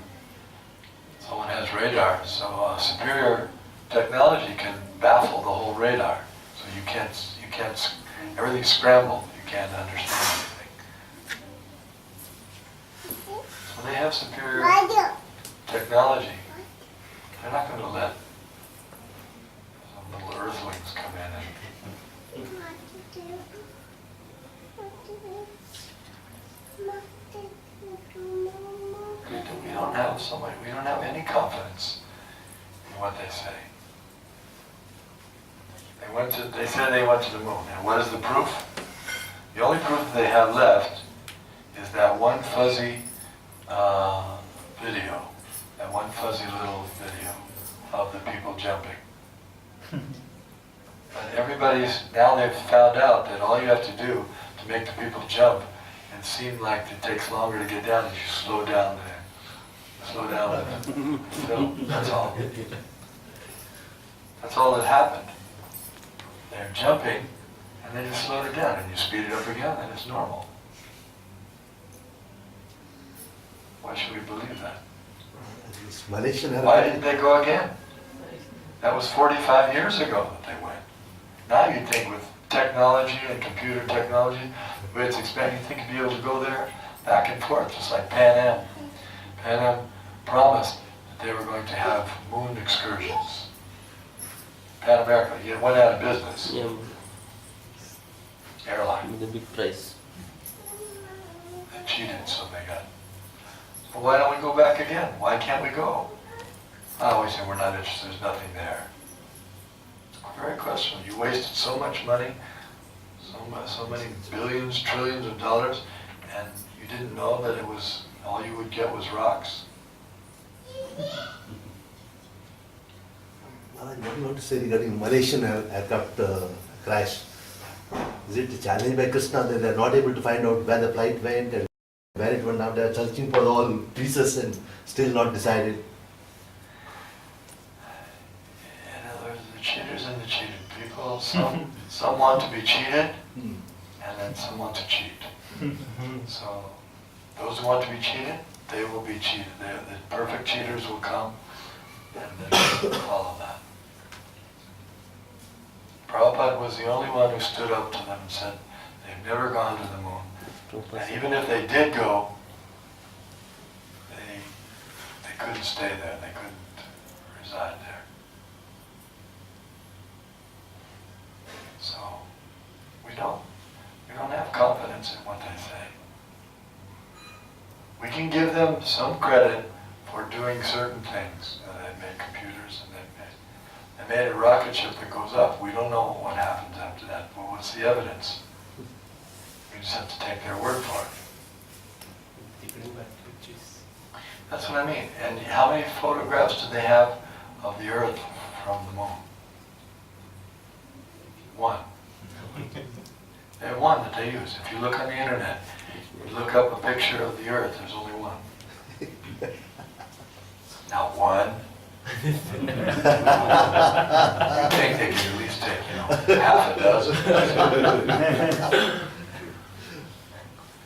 [SPEAKER 2] has radar, so superior technology can baffle the whole radar. So you can't, everything's scrambled. You can't understand anything. So they have superior technology. They're not going to let some little earthlings come in and we don't have any confidence in what they say. They said they went to the moon. And what is the proof? The only proof that they have left is that one fuzzy video, that one fuzzy little video of the people jumping. But now they've found out that all you have to do to make the people jump and seem like it takes longer to get down is you slow down the film. That's all. That's all that happened. They're jumping and then you slow it down and you speed it up again and it's normal. Why should we believe that? Why didn't they go again? That was 45 years ago that they went. Now you think with technology and computer technology, the way it's expanding, you think you'd be able to go there back and forth, just like Pan Am. Pan Am promised that they were going to have moon excursions. Pan America, it went out of business.
[SPEAKER 1] Yeah,
[SPEAKER 2] Airline.
[SPEAKER 1] with a big price.
[SPEAKER 2] They cheated, so they got. Well, why don't we go back again? Why can't we go? I always say we're not interested, there's nothing there. Very questionable. You wasted so much money, so many billions, trillions of dollars, and you didn't know that it was, all you would get was rocks.
[SPEAKER 8] What do you want to say regarding Malaysian aircraft crash? Is it a challenge by Krishna that they are not able to find out where the flight went and where it went? Now they are searching for all pieces and still not decided.
[SPEAKER 2] The cheaters and the cheated people. Some want to be cheated, and then some want to cheat. So those who want to be cheated, they will be cheated. The perfect cheaters will come, and then follow that. Prabhupada was the only one who stood up to them and said, they've never gone to the moon. And even if they did go, they couldn't stay there. They couldn't reside there. So we don't have confidence in what they say. We can give them some credit for doing certain things. They made computers and they made a rocket ship that goes up. We don't know what happens after that, but what's the evidence? We just have to take their word for it.
[SPEAKER 7] They bring back pictures.
[SPEAKER 2] That's what I mean. And how many photographs do they have of the Earth from the moon? One. They have one that they use. If you look on the internet, you look up a picture of the Earth, there's only one. Not one. You think they can at least take, half a dozen.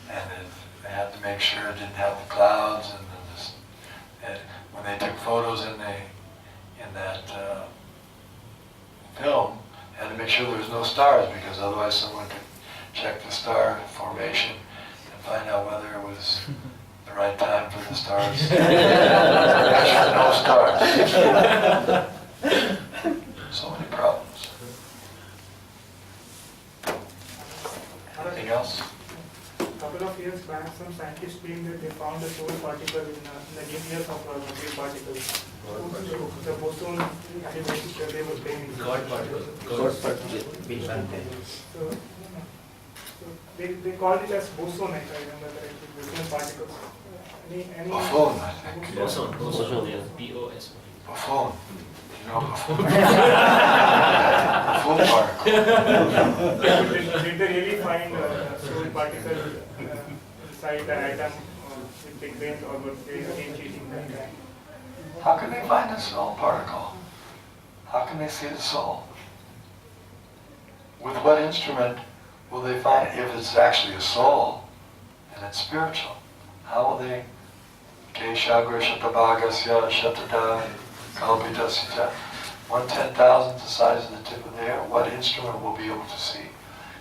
[SPEAKER 2] And they had to make sure it didn't have the clouds and when they took photos in that film, they had to make sure there was no stars because otherwise someone could check the star formation and find out whether it was the right time for the stars. Actually, no stars. So many problems. Anything else?
[SPEAKER 9] A couple of years back, some scientists claimed that they found a soul particle in the nucleus of nuclear particles. The boson animation they were claiming.
[SPEAKER 7] God particle.
[SPEAKER 1] God particle. Big Bang.
[SPEAKER 9] So they called it as boson, if I remember correctly, boson particles. Any
[SPEAKER 2] Buffoon, I think.
[SPEAKER 7] Boson,
[SPEAKER 1] Boson, yeah.
[SPEAKER 7] B-O-S.
[SPEAKER 2] Buffoon. You know buffoon? Buffoon particle.
[SPEAKER 9] Did they really find a soul particle inside the atom with Big Bang or were they again cheating that guy?
[SPEAKER 2] How can they find the soul particle? How can they see the soul? With what instrument will they find if it's actually a soul and it's spiritual? How will they? Keshagra shatabhagasya shatada kalpitasya. 1/10,000th the size of the tip of the hair. What instrument will be able to see?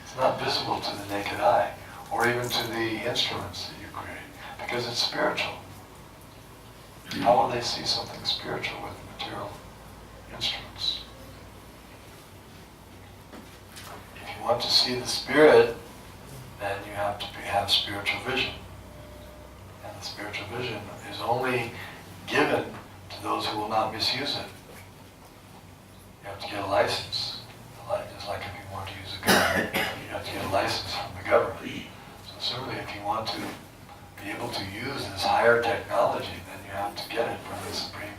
[SPEAKER 2] It's not visible to the naked eye, or even to the instruments that you create, because it's spiritual. How will they see something spiritual with material instruments? If you want to see the spirit, then you have to have spiritual vision. And the spiritual vision is only given to those who will not misuse it. You have to get a license. Just like if you want to use a gun, you have to get a license from the government. So similarly, if you want to be able to use this higher technology, then you have to get it from the supreme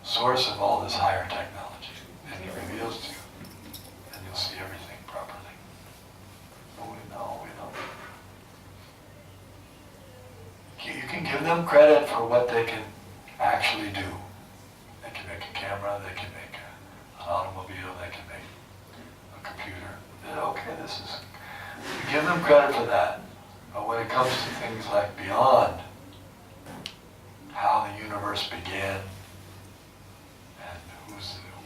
[SPEAKER 2] source of all this higher technology. And he reveals to you, and you'll see everything properly. But we don't. You can give them credit for what they can actually do. They can make a camera, they can make an automobile, they can make a computer. Okay, you give them credit for that. But when it comes to things like beyond, how the universe began, and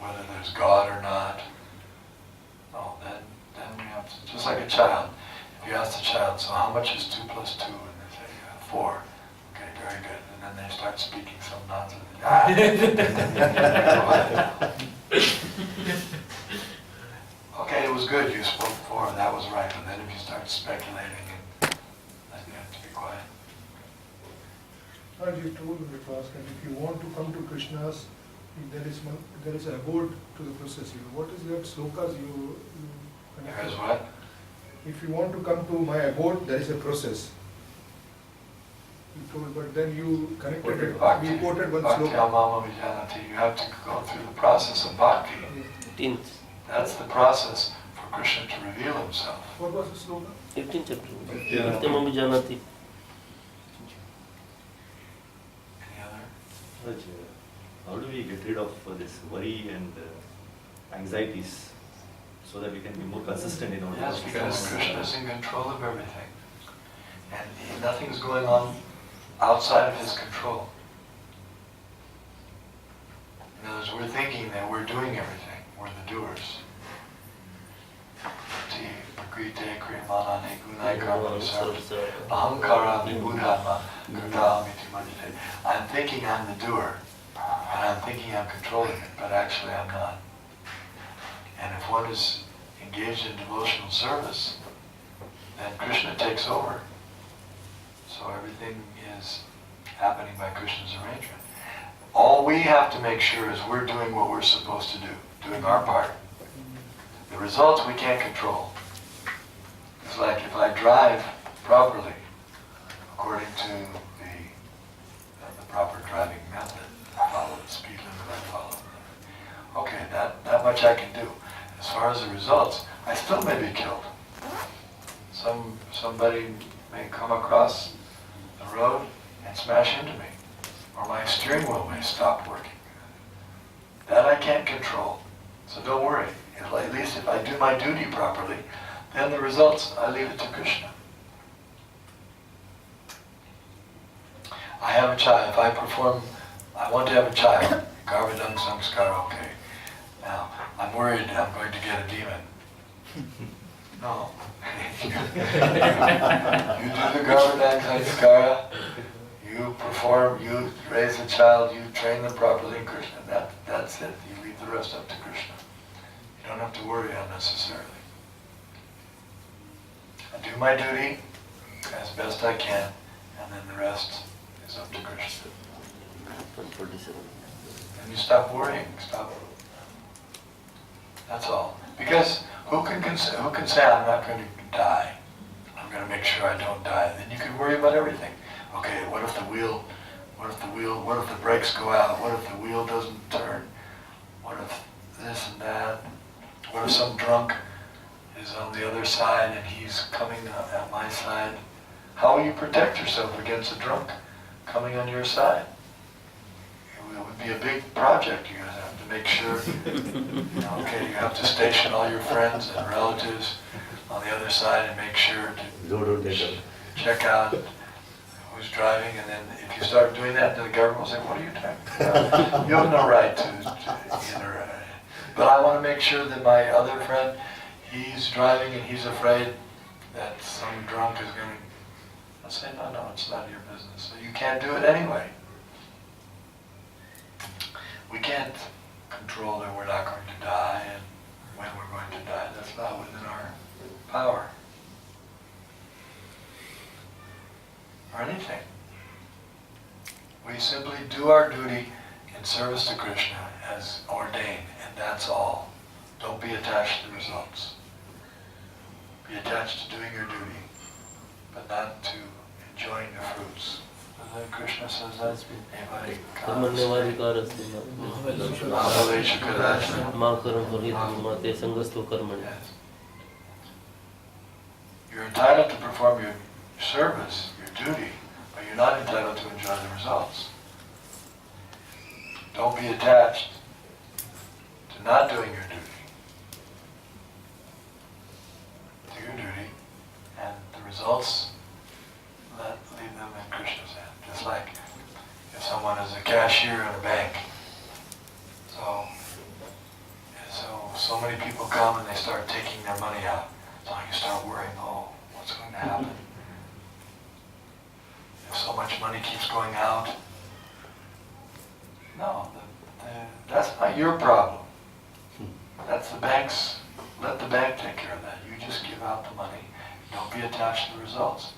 [SPEAKER 2] whether there's God or not, then we have to, just like a child. If you ask the child, so how much is 2 plus 2? And they say, 4. Okay, very good. And then they start speaking some nonsense. Okay, it was good, you spoke 4, that was right. But then if you start speculating, then you have to be quiet.
[SPEAKER 10] As you told in the class, and if you want to come to Krishna's, there is a abode to the process. What is that slokas you
[SPEAKER 2] There is what?
[SPEAKER 10] If you want to come to my abode, there is a process. You told, but then you connected it.
[SPEAKER 2] Bhakti,
[SPEAKER 10] You quoted one
[SPEAKER 2] Bhakti
[SPEAKER 10] sloka.
[SPEAKER 2] Amama Vijanati. You have to go through the process of bhakti.
[SPEAKER 1] 15th,
[SPEAKER 2] That's the process for Krishna to reveal himself.
[SPEAKER 10] What was the sloka?
[SPEAKER 1] 15th chapter. Nityamam vijanati.
[SPEAKER 2] Any other?
[SPEAKER 11] How do we get rid of this worry and anxieties so that we can be more consistent in our
[SPEAKER 2] Yes, because Krishna is in control of everything. And nothing's going on outside of his control. In other words, we're thinking that we're doing everything. We're the doers. Prakrite kriyanane gunai karma sarvasa ahankara vibhudhatma kartamiti manjate. I'm thinking I'm the doer, and I'm thinking I'm controlling it, but actually I'm not. And if one is engaged in devotional service, then Krishna takes over. So everything is happening by Krishna's arrangement. All we have to make sure is we're doing what we're supposed to do, doing our part. The results we can't control. It's like if I drive properly, according to the proper driving method, I follow the speed limit, I follow. Okay, that much I can do. As far as the results, I still may be killed. Somebody may come across the road and smash into me, or my steering wheel may stop working. That I can't control, so don't worry. At least if I do my duty properly, then the results, I leave it to Krishna. I have a child, I want to have a child, Garbhadang Samskara, okay. Now, I'm worried I'm going to get a demon. No. You do the Garbhadang Samskara, you perform, you raise the child, you train them properly in Krishna. That's it. You leave the rest up to Krishna. You don't have to worry unnecessarily. I do my duty as best I can, and then the rest is up to Krishna.
[SPEAKER 1] 147.
[SPEAKER 2] And you stop worrying, That's all. Because who can say I'm not going to die? I'm going to make sure I don't die. Then you can worry about everything. Okay, what if the brakes go out? What if the wheel doesn't turn? What if this and that? What if some drunk is on the other side and he's coming at my side? How will you protect yourself against a drunk coming on your side? It would be a big project. You're going to have to make sure, okay, you have to station all your friends and relatives on the other side and make sure to check out who's driving, and then if you start doing that, then the government will say, what are you doing? You have no right to but I want to make sure that my other friend, he's driving and he's afraid that some drunk is going to... I'll say, no, it's not your business. So you can't do it anyway. We can't control that we're not going to die and when we're going to die. That's not within our power. Or anything. We simply do our duty in service to Krishna as ordained, and that's all. Don't be attached to the results. Be attached to doing your duty, but not to enjoying the fruits. And then Krishna says that's You're entitled to perform your service, your duty, but you're not entitled to enjoy the results. Don't be attached to not doing your duty. Do your duty, and the results, leave them in Krishna's hand. Just like if someone is a cashier in a bank. So many people come and they start taking their money out. So you start worrying, what's going to happen? If so much money keeps going out, no, that's not your problem. That's the bank's, let the bank take care of that. You just give out the money. Don't be attached to the results.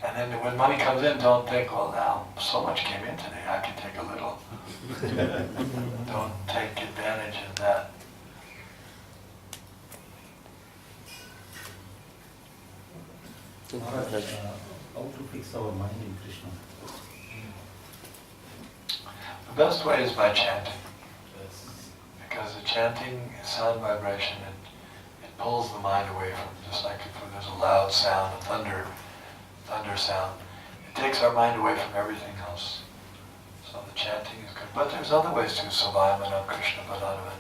[SPEAKER 2] And then when money comes in, don't think, well now, so much came in today, I can take a little. Don't take advantage of that.
[SPEAKER 12] How to fix our mind in Krishna?
[SPEAKER 2] The best way is by chanting. Because the chanting is sound vibration, it pulls the mind away from, just like if there's a loud sound, a thunder sound, it takes our mind away from everything else. So the chanting is good. But there's other ways too. Savayamana Krishna Padanavan.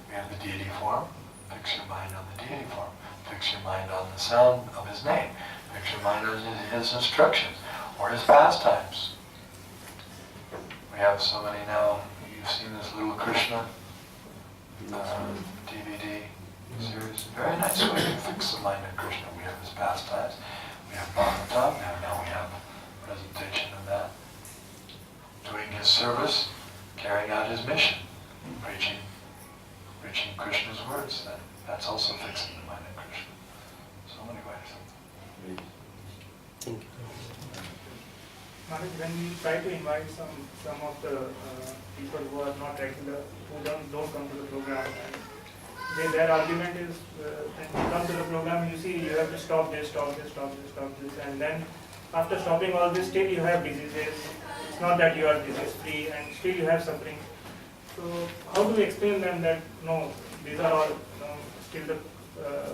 [SPEAKER 2] We have the deity form. Fix your mind on the deity form. Fix your mind on the sound of his name. Fix your mind on his instructions or his pastimes. We have so many now. You've seen this Little Krishna DVD series. Very nice way to fix the mind of Krishna. We have his pastimes. We have Bhagavatam. Now we have a presentation of that. Doing his service, carrying out his mission, preaching Krishna's words. That's also fixing the mind of Krishna. So many ways.
[SPEAKER 1] Thank you.
[SPEAKER 9] Maharaj, when we try to invite some of the people who are not regular, who don't come to the program, and their argument is, when you come to the program, you see you have to stop this, and then after stopping all this, still you have diseases. It's not that you are disease-free, and still you have suffering. So how do we explain them that no, these are all still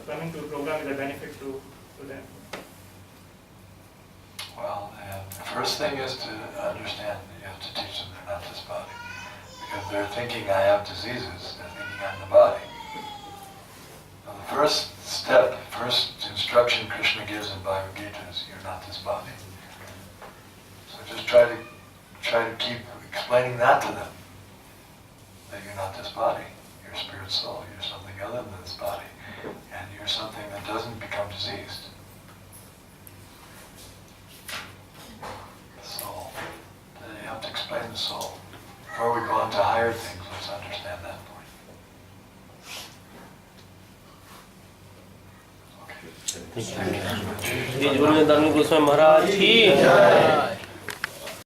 [SPEAKER 9] coming to a program is a benefit to them?
[SPEAKER 2] Well, the first thing is to understand that you have to teach them they're not this body. Because they're thinking I have diseases, they're thinking I'm the body. Now the first step, first instruction Krishna gives in Bhagavad Gita is you're not this body. So just try to keep explaining that to them. That you're not this body. You're a spirit soul, you're something other than this body. And you're something that doesn't become diseased. Soul. You have to explain the soul. Before we go on to higher things, let's understand that point.
[SPEAKER 1] Goswami Maharaj ki